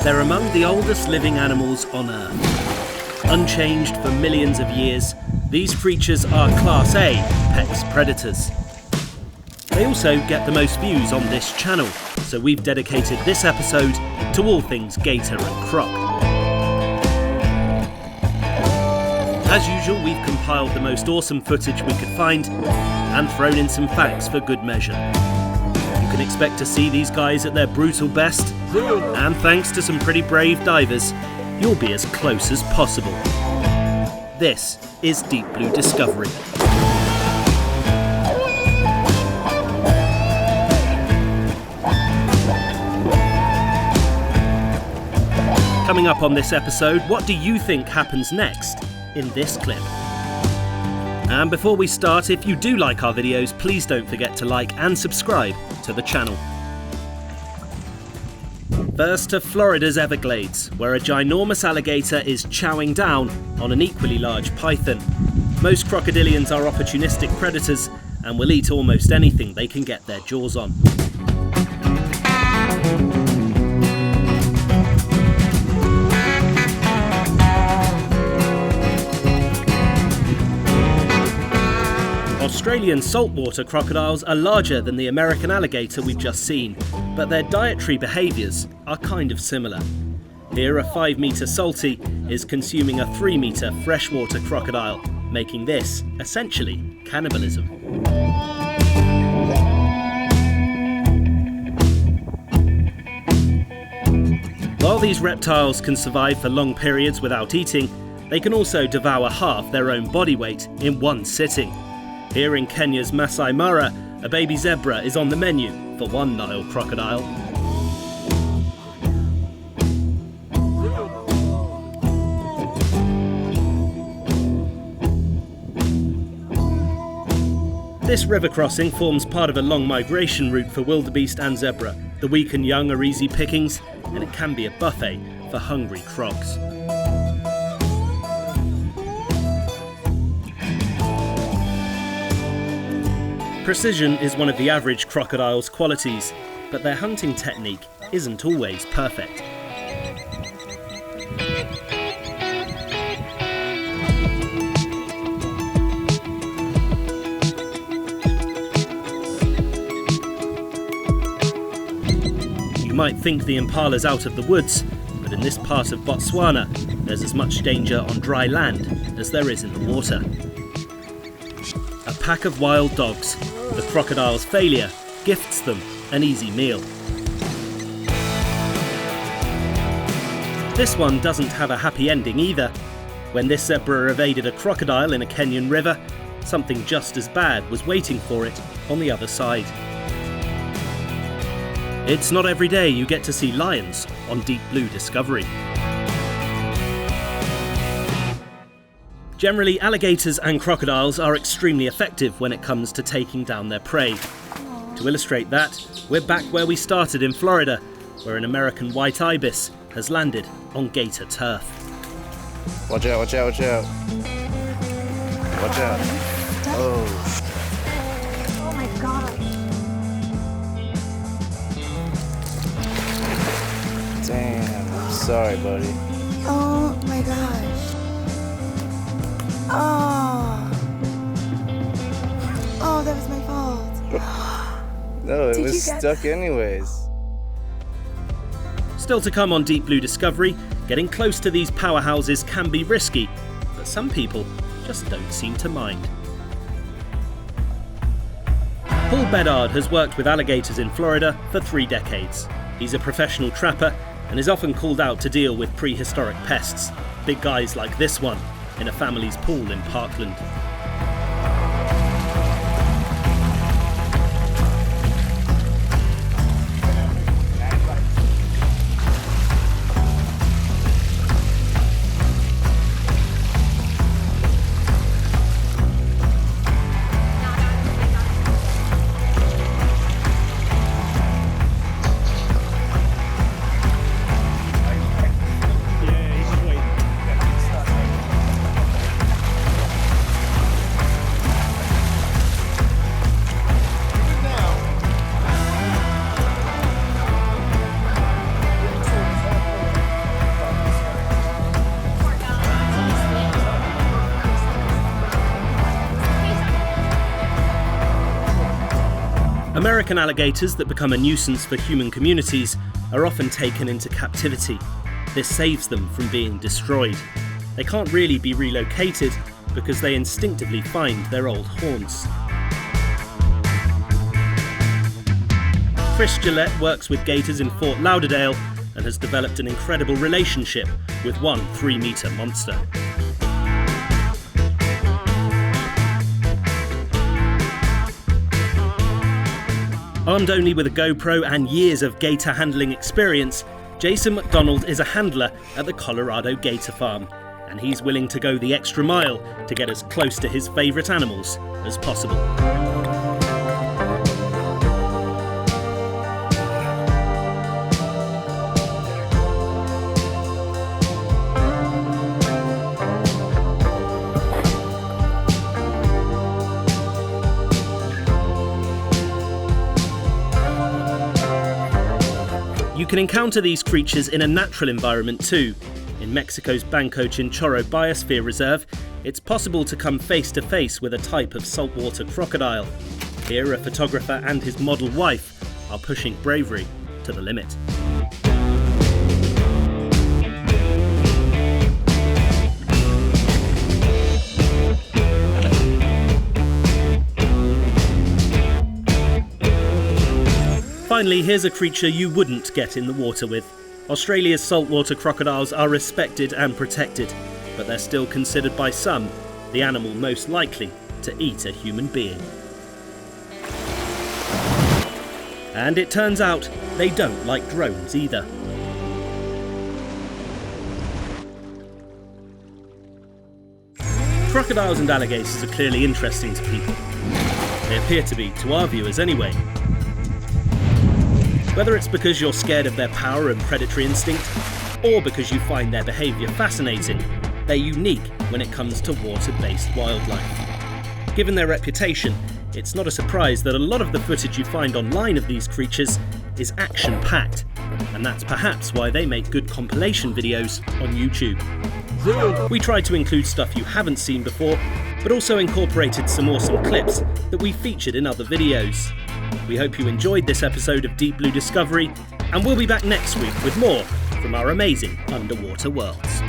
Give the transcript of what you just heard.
They're among the oldest living animals on Earth. Unchanged for millions of years, these creatures are Class A apex predators. They also get the most views on this channel, so we've dedicated this episode to all things gator and croc. As usual, we've compiled the most awesome footage we could find and thrown in some facts for good measure. You can expect to see these guys at their brutal best, and thanks to some pretty brave divers, you'll be as close as possible. This is Deep Blue Discovery. Coming up on this episode, what do you think happens next in this clip? And before we start, if you do like our videos, please don't forget to like and subscribe to the channel. First to Florida's Everglades, where a ginormous alligator is chowing down on an equally large python. Most crocodilians are opportunistic predators and will eat almost anything they can get their jaws on. Australian saltwater crocodiles are larger than the American alligator we've just seen, but their dietary behaviours are kind of similar. Here, a 5-metre salty is consuming a 3-metre freshwater crocodile, making this, essentially, cannibalism. While these reptiles can survive for long periods without eating, they can also devour half their own body weight in one sitting. Here in Kenya's Masai Mara, a baby zebra is on the menu for one Nile crocodile. This river crossing forms part of a long migration route for wildebeest and zebra. The weak and young are easy pickings, and it can be a buffet for hungry crocs. Precision is one of the average crocodile's qualities, but their hunting technique isn't always perfect. You might think the impala's out of the woods, but in this part of Botswana, there's as much danger on dry land as there is in the water. A pack of wild dogs. The crocodile's failure gifts them an easy meal. This one doesn't have a happy ending either. When this zebra evaded a crocodile in a Kenyan river, something just as bad was waiting for it on the other side. It's not every day you get to see lions on Deep Blue Discovery. Generally, alligators and crocodiles are extremely effective when it comes to taking down their prey. To illustrate that, we're back where we started in Florida, where an American white ibis has landed on gator turf. Watch out, watch out, watch out. Watch out. Oh. Oh my god. Damn, I'm sorry, buddy. Oh my gosh. Oh, that was my fault. No, it Did was you get stuck anyways. Still to come on Deep Blue Discovery, getting close to these powerhouses can be risky, but some people just don't seem to mind. Paul Bedard has worked with alligators in Florida for 3 decades. He's a professional trapper and is often called out to deal with prehistoric pests, big guys like this one, in a family's pool in Parkland. American alligators that become a nuisance for human communities are often taken into captivity. This saves them from being destroyed. They can't really be relocated because they instinctively find their old haunts. Chris Gillette works with gators in Fort Lauderdale and has developed an incredible relationship with one 3-metre monster. Armed only with a GoPro and years of gator handling experience, Jason McDonald is a handler at the Colorado Gator Farm, and he's willing to go the extra mile to get as close to his favourite animals as possible. You can encounter these creatures in a natural environment too. In Mexico's Banco Chinchorro Biosphere Reserve, it's possible to come face to face with a type of saltwater crocodile. Here, a photographer and his model wife are pushing bravery to the limit. Finally, here's a creature you wouldn't get in the water with. Australia's saltwater crocodiles are respected and protected, but they're still considered by some the animal most likely to eat a human being. And it turns out they don't like drones either. Crocodiles and alligators are clearly interesting to people. They appear to be, to our viewers anyway. Whether it's because you're scared of their power and predatory instinct, or because you find their behaviour fascinating, they're unique when it comes to water-based wildlife. Given their reputation, it's not a surprise that a lot of the footage you find online of these creatures is action-packed, and that's perhaps why they make good compilation videos on YouTube. We tried to include stuff you haven't seen before, but also incorporated some awesome clips that we featured in other videos. We hope you enjoyed this episode of Deep Blue Discovery, and we'll be back next week with more from our amazing underwater worlds.